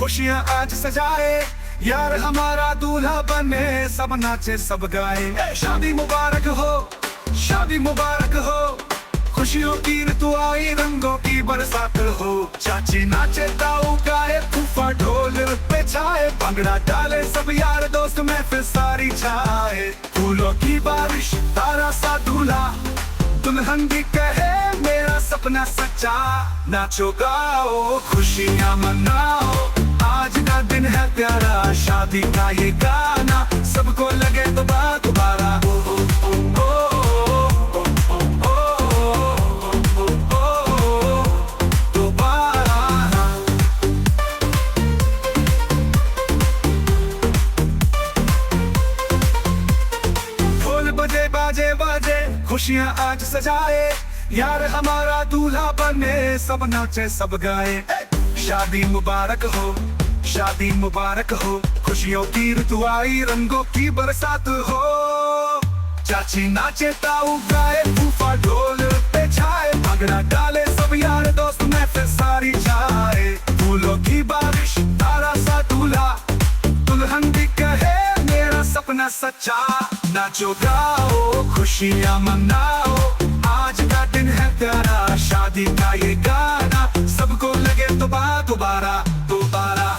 खुशियाँ आज सजाए, यार हमारा दूल्हा बने, सब नाचे सब गाए। शादी मुबारक हो, शादी मुबारक हो, खुशियों की ऋतु आई, रंगों की बरसात हो। चाची नाचे, ताऊ गाए, फूफा ढोल पे छाए, भंगड़ा डाले सब यार दोस्त में फिर सारी छाए। फूलों की बारिश, तारा सा दूल्हा, दुल्हन भी कहे मेरा सपना सच्चा। नाचो गाओ खुशियाँ मनाओ, आज का दिन है प्यारा, शादी का ये गाना सबको लगे दोबारा। बाजे बाजे खुशियाँ आज सजाए, यार हमारा दूल्हा बने, सब नाचे सब गाए। शादी मुबारक हो, शादी मुबारक हो, खुशियों की ऋतु आई, रंगों की बरसात हो। चाची नाचे, ताऊ गाए, फूफा ढोल पे छाए, भंगड़ा डाले सब यार दोस्त में फिर सारी छाए। फूलों की बारिश, तारा सा दूल्हा, दुल्हन भी कहे मेरा सपना सच्चा। नाचो गाओ खुशियाँ मनाओ, आज का दिन है प्यारा, शादी का ये गाना सबको लगे दोबारा।